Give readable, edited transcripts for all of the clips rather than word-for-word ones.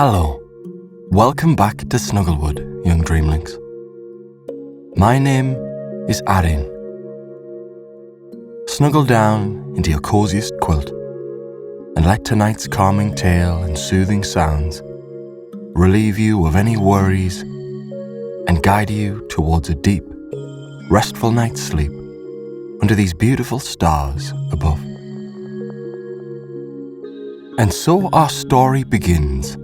Hello, welcome back to Snugglewood, young Dreamlynx. My name is Arin. Snuggle down into your coziest quilt and let tonight's calming tale and soothing sounds relieve you of any worries and guide you towards a deep, restful night's sleep under these beautiful stars above. And so our story begins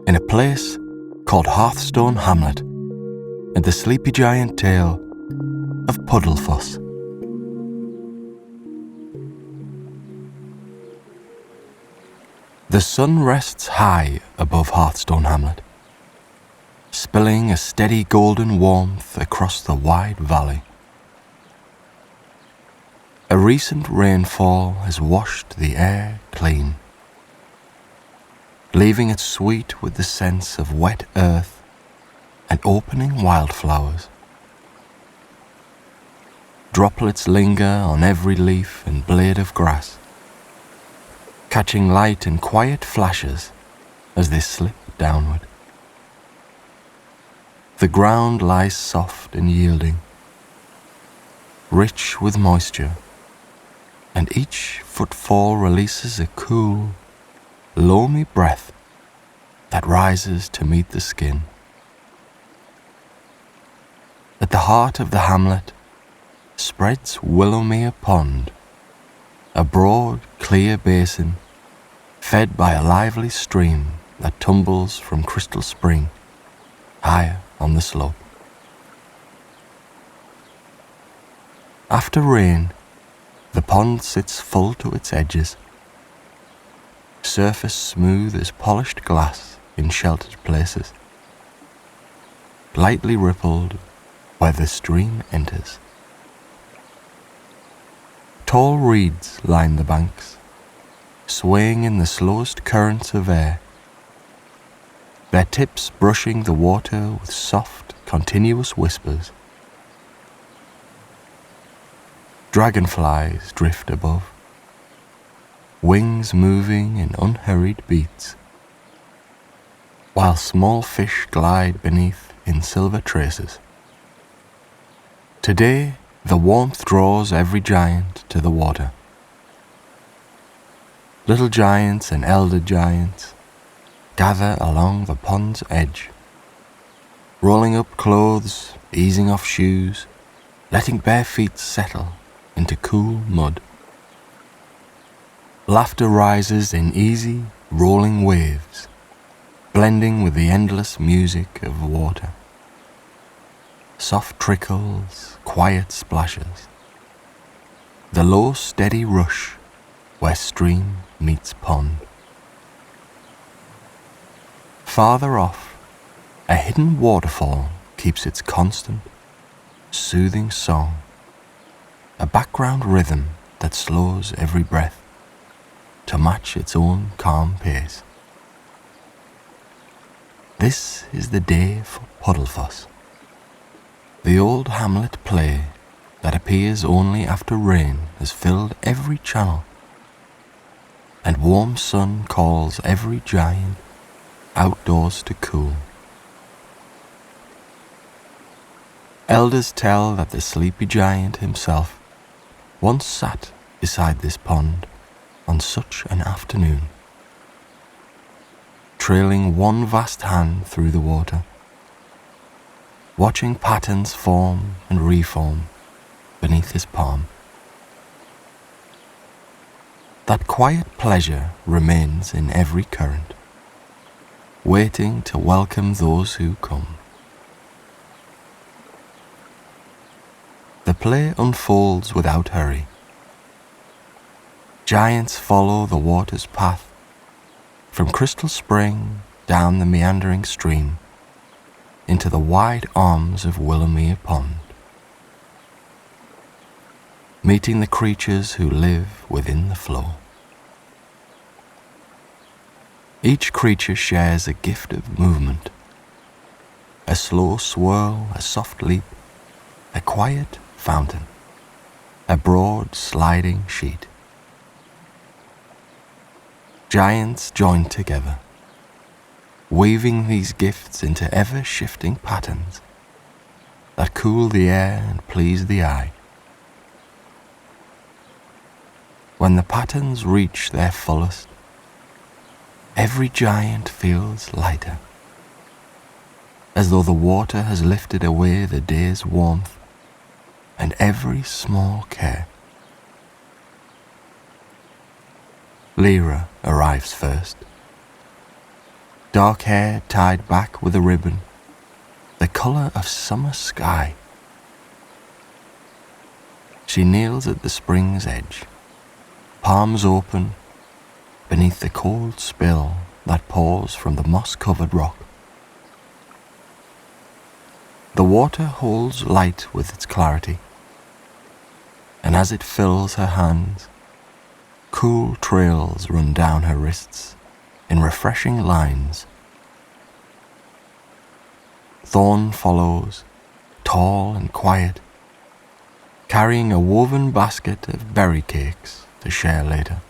in a place called Hearthstone Hamlet and the sleepy giant tale of Puddlefuss. The sun rests high above Hearthstone Hamlet, spilling a steady golden warmth across the wide valley. A recent rainfall has washed the air clean, leaving it sweet with the sense of wet earth and opening wildflowers. Droplets linger on every leaf and blade of grass, catching light in quiet flashes as they slip downward. The ground lies soft and yielding, rich with moisture, and each footfall releases a cool, loamy breath that rises to meet the skin. At the heart of the hamlet spreads Willowmere Pond, a broad, clear basin fed by a lively stream that tumbles from Crystal Spring higher on the slope. After rain, the pond sits full to its edges, surface smooth as polished glass in sheltered places, lightly rippled where the stream enters. Tall reeds line the banks, swaying in the slowest currents of air, their tips brushing the water with soft, continuous whispers. Dragonflies drift above, wings moving in unhurried beats, while small fish glide beneath in silver traces. Today, the warmth draws every giant to the water. Little giants and elder giants gather along the pond's edge, rolling up clothes, easing off shoes, letting bare feet settle into cool mud. Laughter rises in easy, rolling waves, blending with the endless music of water. Soft trickles, quiet splashes, the low, steady rush where stream meets pond. Farther off, a hidden waterfall keeps its constant, soothing song, a background rhythm that slows every breath to match its own calm pace. This is the day for Puddlefuss, the old hamlet play that appears only after rain has filled every channel and warm sun calls every giant outdoors to cool. Elders tell that the sleepy giant himself once sat beside this pond on such an afternoon, trailing one vast hand through the water, watching patterns form and reform beneath his palm. That quiet pleasure remains in every current, waiting to welcome those who come. The play unfolds without hurry. Giants follow the water's path from Crystal Spring down the meandering stream into the wide arms of Willowmere Pond, meeting the creatures who live within the flow. Each creature shares a gift of movement, a slow swirl, a soft leap, a quiet fountain, a broad sliding sheet. Giants join together, weaving these gifts into ever-shifting patterns that cool the air and please the eye. When the patterns reach their fullest, every giant feels lighter, as though the water has lifted away the day's warmth and every small care. Lyra arrives first, dark hair tied back with a ribbon, the colour of summer sky. She kneels at the spring's edge, palms open, beneath the cold spill that pours from the moss-covered rock. The water holds light with its clarity, and as it fills her hands, cool trails run down her wrists in refreshing lines. Thorn follows, tall and quiet, carrying a woven basket of berry cakes to share later.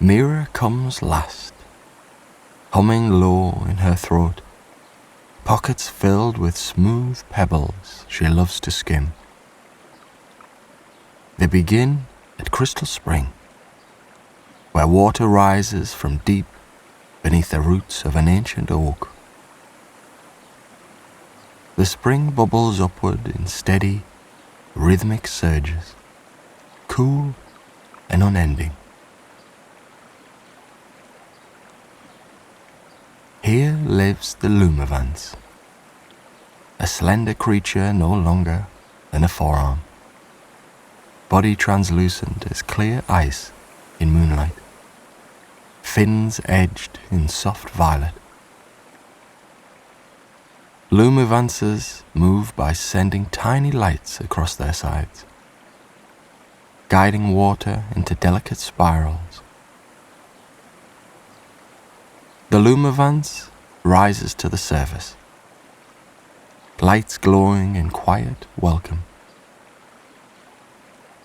Mira comes last, humming low in her throat, pockets filled with smooth pebbles she loves to skim. They begin at Crystal Spring, where water rises from deep beneath the roots of an ancient oak. The spring bubbles upward in steady, rhythmic surges, cool and unending. Here lives the Lumavance, a slender creature no longer than a forearm, body translucent as clear ice in moonlight, fins edged in soft violet. Lumavances move by sending tiny lights across their sides, guiding water into delicate spirals. The Lumavance rises to the surface, lights glowing in quiet welcome.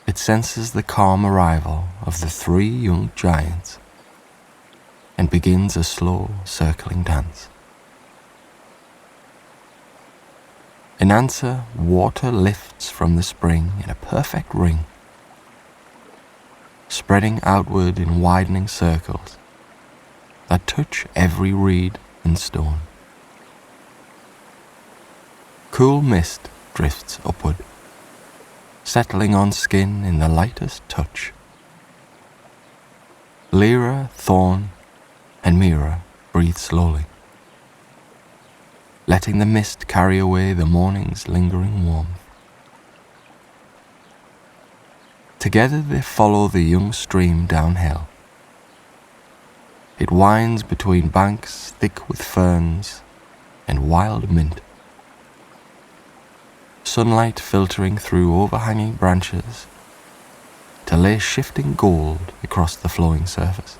It senses the calm arrival of the three young giants and begins a slow circling dance. In answer, water lifts from the spring in a perfect ring, spreading outward in widening circles that touch every reed and stone. Cool mist drifts upward, settling on skin in the lightest touch. Lyra, Thorn, and Mira breathe slowly, letting the mist carry away the morning's lingering warmth. Together they follow the young stream downhill. It winds between banks thick with ferns and wild mint, sunlight filtering through overhanging branches to lay shifting gold across the flowing surface.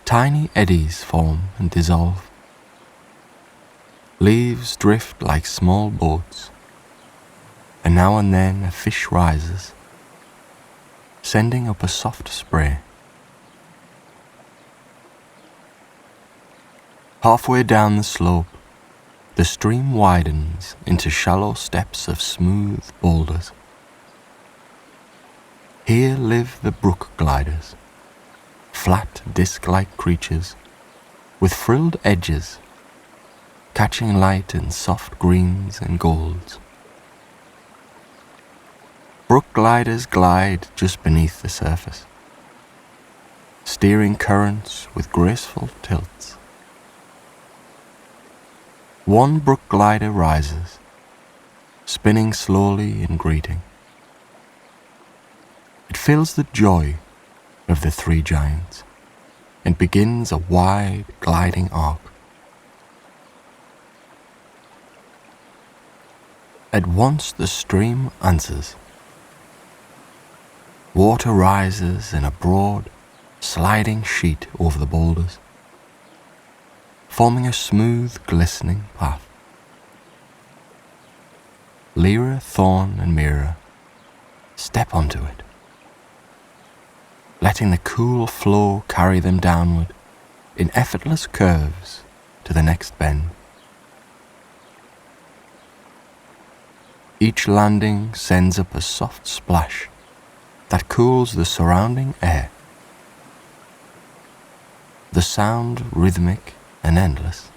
Tiny eddies form and dissolve. Leaves drift like small boats, and now and then a fish rises, sending up a soft spray. Halfway down the slope, the stream widens into shallow steps of smooth boulders. Here live the brook gliders, flat disc-like creatures with frilled edges, catching light in soft greens and golds. Brook gliders glide just beneath the surface, steering currents with graceful tilts. One brook glider rises, spinning slowly in greeting. It feels the joy of the three giants and begins a wide gliding arc. At once the stream answers. Water rises in a broad, sliding sheet over the boulders, forming a smooth, glistening path. Lyra, Thorn, and Mira step onto it, letting letting the cool flow carry them downward in effortless curves to the next bend. Each landing sends up a soft splash that cools the surrounding air. The sound rhythmic and endless,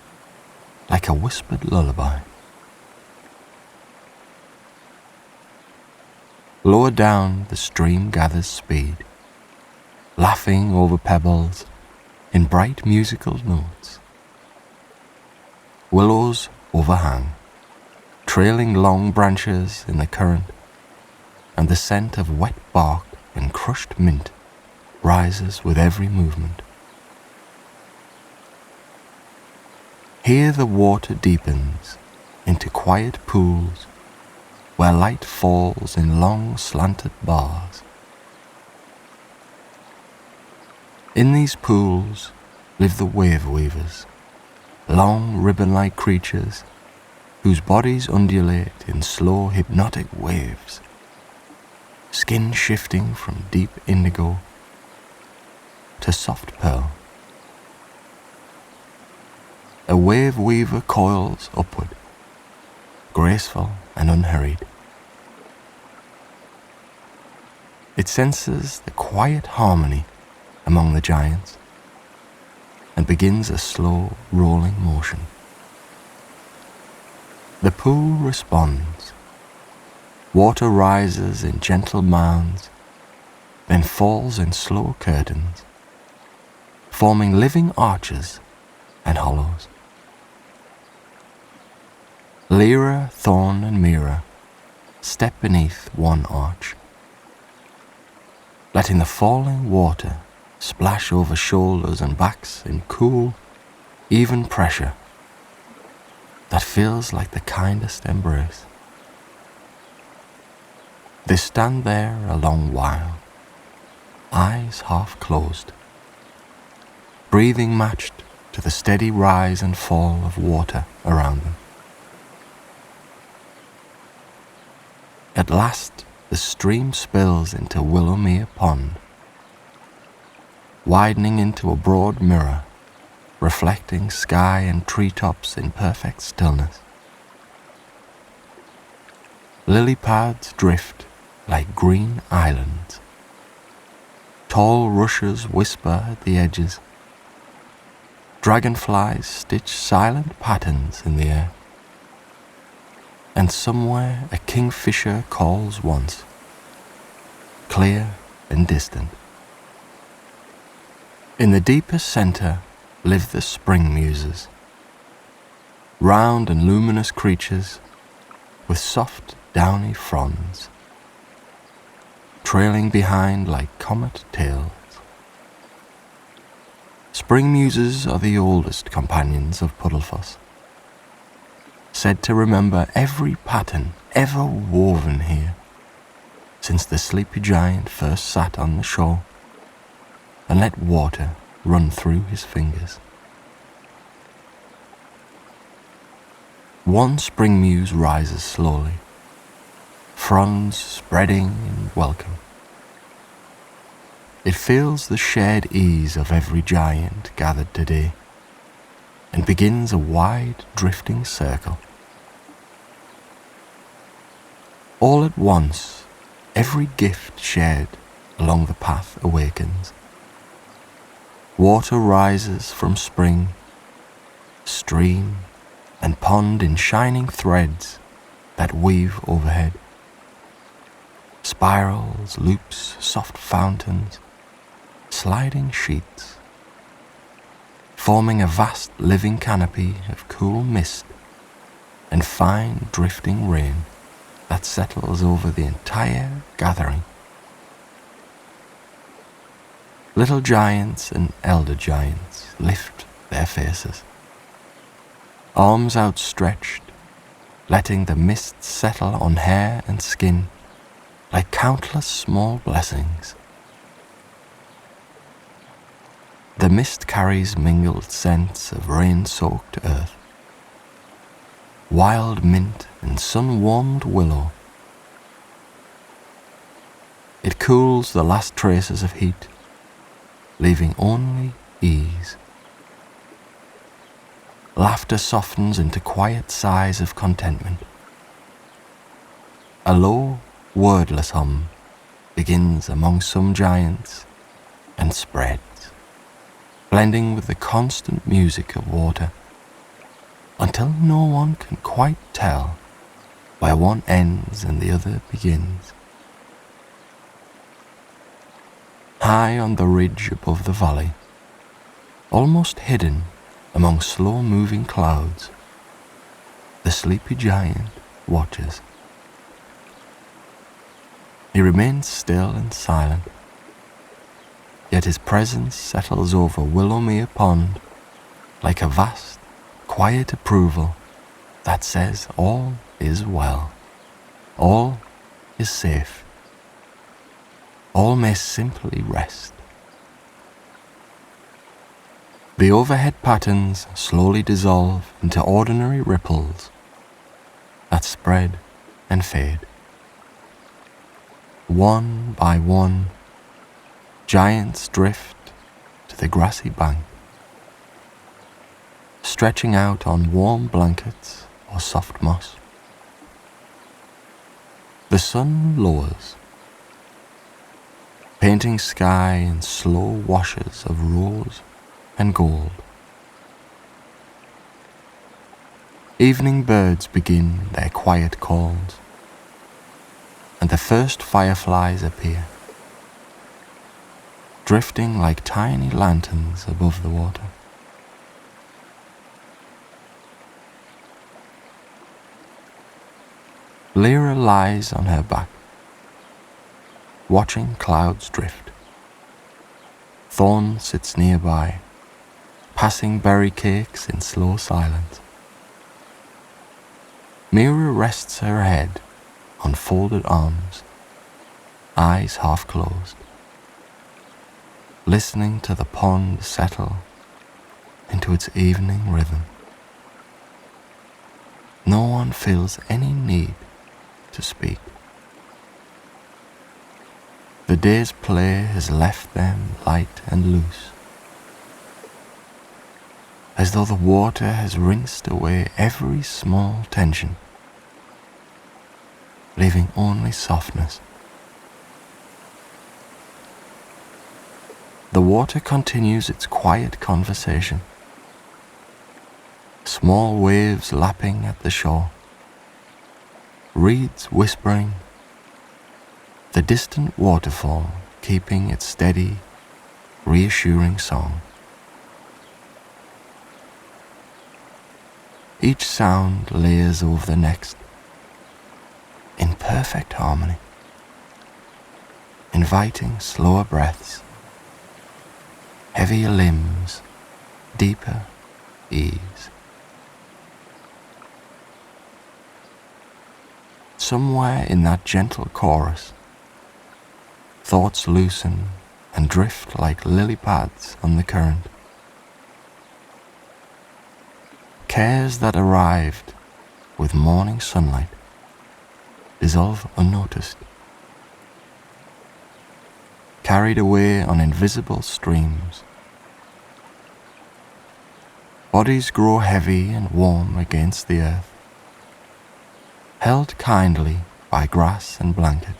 like a whispered lullaby. Lower down, the stream gathers speed, laughing over pebbles in bright musical notes. Willows overhang, trailing long branches in the current, and the scent of wet bark and crushed mint rises with every movement. Here the water deepens into quiet pools where light falls in long slanted bars. In these pools live the wave weavers, long ribbon-like creatures whose bodies undulate in slow hypnotic waves, skin shifting from deep indigo to soft pearl. A wave weaver coils upward, graceful and unhurried. It senses the quiet harmony among the giants and begins a slow rolling motion. The pool responds. Water rises in gentle mounds, then falls in slow curtains, forming living arches and hollows. Lyra, Thorn and Mira step beneath one arch, letting the falling water splash over shoulders and backs in cool, even pressure that feels like the kindest embrace. They stand there a long while, eyes half closed, breathing matched to the steady rise and fall of water around them. At last, the stream spills into Willowmere Pond, widening into a broad mirror, reflecting sky and treetops in perfect stillness. Lily pads drift like green islands. Tall rushes whisper at the edges. Dragonflies stitch silent patterns in the air. And somewhere a kingfisher calls once, clear and distant. In the deepest centre live the spring muses, round and luminous creatures with soft downy fronds, trailing behind like comet tails. Spring muses are the oldest companions of Puddlefuss, said to remember every pattern ever woven here since the sleepy giant first sat on the shore and let water run through his fingers. One spring muse rises slowly, fronds spreading in welcome. It feels the shared ease of every giant gathered today and begins a wide drifting circle. All at once, every gift shared along the path awakens. Water rises from spring, stream and pond in shining threads that weave overhead. Spirals, loops, soft fountains, sliding sheets, forming a vast living canopy of cool mist and fine drifting rain that settles over the entire gathering. Little giants and elder giants lift their faces, arms outstretched, letting the mist settle on hair and skin like countless small blessings. The mist carries mingled scents of rain-soaked earth, wild mint and sun-warmed willow. It cools the last traces of heat leaving only ease. Laughter softens into quiet sighs of contentment. A low, wordless hum begins among some giants and spreads, blending with the constant music of water, until no one can quite tell where one ends and the other begins. High on the ridge above the valley, almost hidden among slow-moving clouds, the sleepy giant watches. He remains still and silent, yet his presence settles over Willowmere Pond like a vast, quiet approval that says all is well, all is safe, all may simply rest. The overhead patterns slowly dissolve into ordinary ripples that spread and fade. One by one, giants drift to the grassy bank, stretching out on warm blankets or soft moss. The sun lowers, painting sky in slow washes of rose and gold. Evening birds begin their quiet calls, and the first fireflies appear, drifting like tiny lanterns above the water. Lyra lies on her back, watching clouds drift. Thorn sits nearby, passing berry cakes in slow silence. Mira rests her head on folded arms, eyes half closed, listening to the pond settle into its evening rhythm. No one feels any need to speak. The day's play has left them light and loose, as though the water has rinsed away every small tension, leaving only softness. The water continues its quiet conversation, small waves lapping at the shore, reeds whispering, the distant waterfall keeping its steady, reassuring song. Each sound layers over the next in perfect harmony, inviting slower breaths, heavier limbs, deeper ease. Somewhere in that gentle chorus, thoughts loosen and drift like lily pads on the current. Cares that arrived with morning sunlight dissolve unnoticed, carried away on invisible streams. Bodies grow heavy and warm against the earth, held kindly by grass and blanket,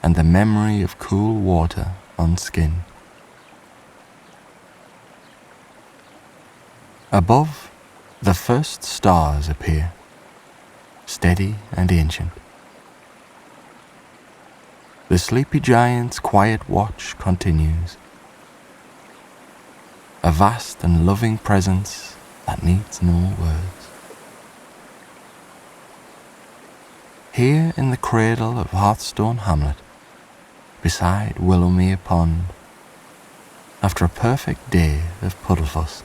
and the memory of cool water on skin. Above, the first stars appear, steady and ancient. The sleepy giant's quiet watch continues, a vast and loving presence that needs no words. Here in the cradle of Hearthstone Hamlet, beside Willowmere Pond, after a perfect day of Puddlefuss,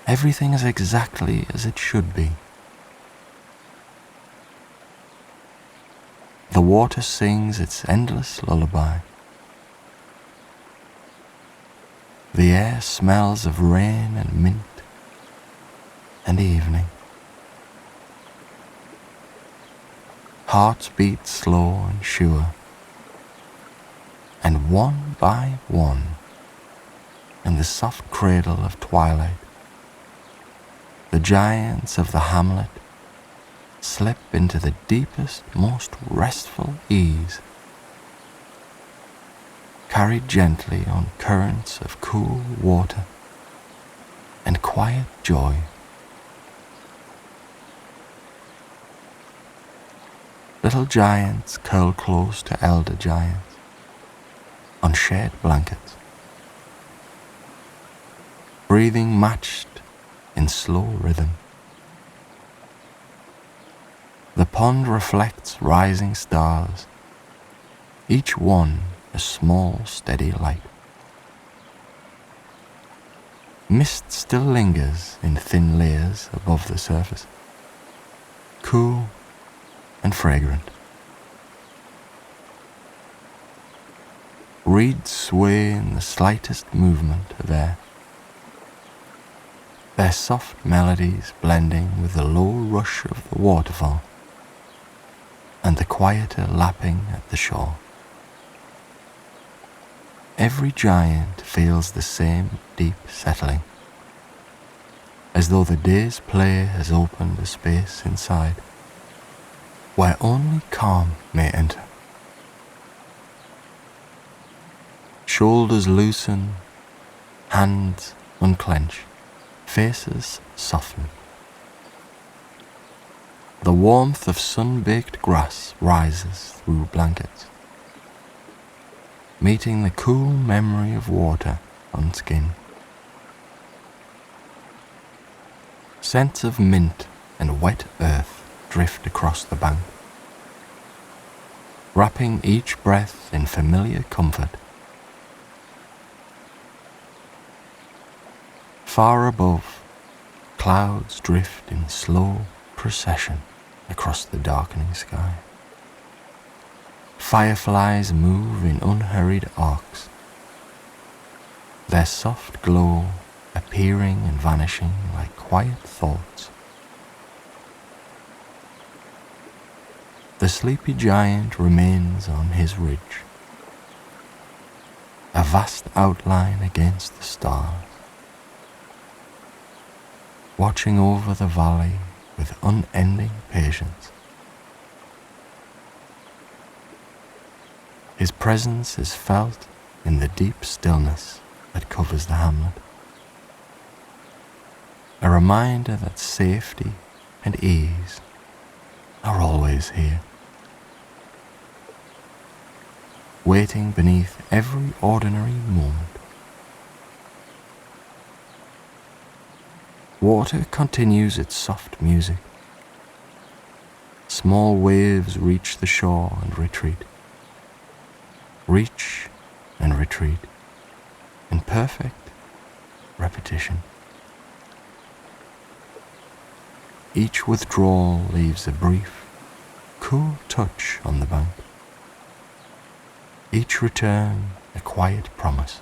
everything is exactly as it should be. The water sings its endless lullaby. The air smells of rain and mint and evening. Hearts beat slow and sure, and one by one, in the soft cradle of twilight, the giants of the hamlet slip into the deepest, most restful ease, carried gently on currents of cool water and quiet joy. Little giants curl close to elder giants on shared blankets, breathing matched in slow rhythm. The pond reflects rising stars, each one a small, steady light. Mist still lingers in thin layers above the surface, cool and fragrant. Reeds sway in the slightest movement of air, their soft melodies blending with the low rush of the waterfall and the quieter lapping at the shore. Every giant feels the same deep settling, as though the day's play has opened a space inside where only calm may enter. Shoulders loosen, hands unclench, faces soften. The warmth of sun-baked grass rises through blankets, meeting the cool memory of water on skin. Scents of mint and wet earth drift across the bank, wrapping each breath in familiar comfort. Far above, clouds drift in slow procession across the darkening sky. Fireflies move in unhurried arcs, their soft glow appearing and vanishing like quiet thoughts. The sleepy giant remains on his ridge, a vast outline against the stars, watching over the valley with unending patience. His presence is felt in the deep stillness that covers the hamlet, a reminder that safety and ease are always here, waiting beneath every ordinary moment. Water continues its soft music. Small waves reach the shore and retreat, reach and retreat in perfect repetition. Each withdrawal leaves a brief, cool touch on the bank. Each return a quiet promise.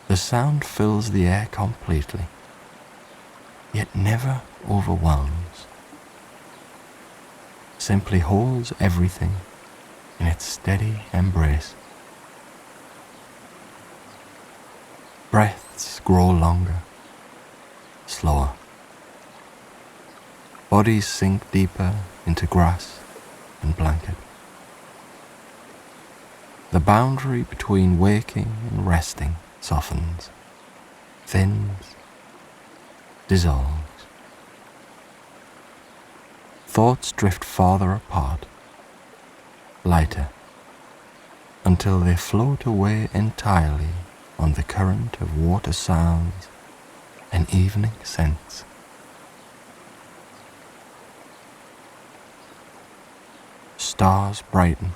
The sound fills the air completely, yet never overwhelms. Simply holds everything in its steady embrace. Breaths grow longer, slower. Bodies sink deeper into grass and blanket. The boundary between waking and resting softens, thins, dissolves. Thoughts drift farther apart, lighter, until they float away entirely on the current of water sounds and evening scents. Stars brighten.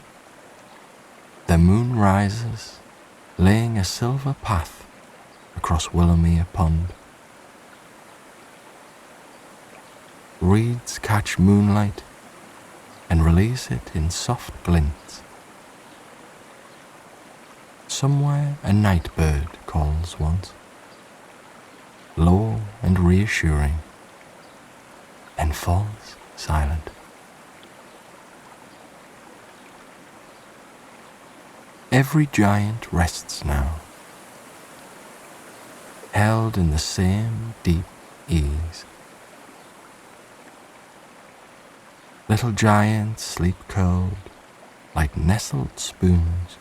The moon rises, laying a silver path across Willowmere Pond. Reeds catch moonlight and release it in soft glints. Somewhere a night bird calls once, low and reassuring, and falls silent. Every giant rests now, held in the same deep ease. Little giants sleep curled like nestled spoons.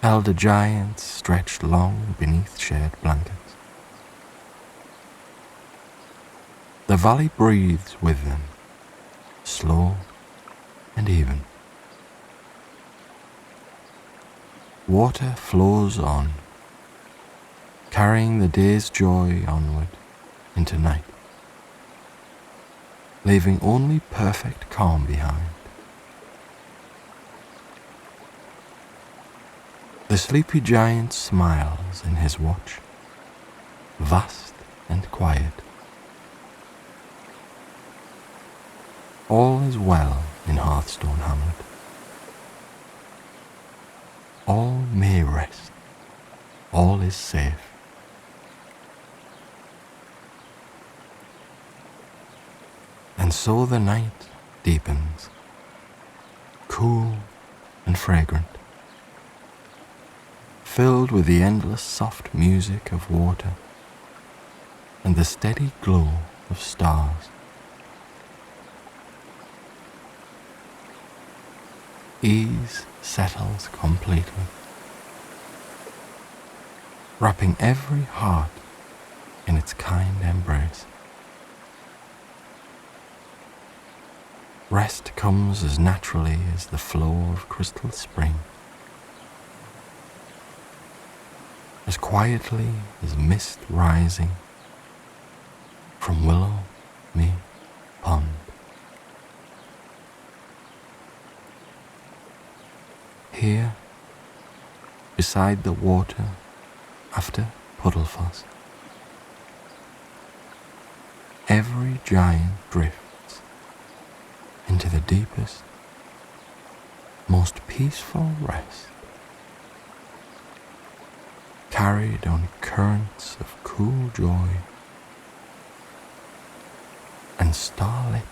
Elder giants stretched long beneath shared blankets. The valley breathes with them, slow and even. Water flows on, carrying the day's joy onward into night, leaving only perfect calm behind. The sleepy giant smiles in his watch, vast and quiet. All is well in Hearthstone Hamlet. All may rest, all is safe. And so the night deepens, cool and fragrant, filled with the endless soft music of water and the steady glow of stars. Ease settles completely, wrapping every heart in its kind embrace. Rest comes as naturally as the flow of crystal spring, as quietly as mist rising from Willow Me Pond. Here, beside the water after Puddlefuss, every giant drifts into the deepest, most peaceful rest, carried on currents of cool joy and starlit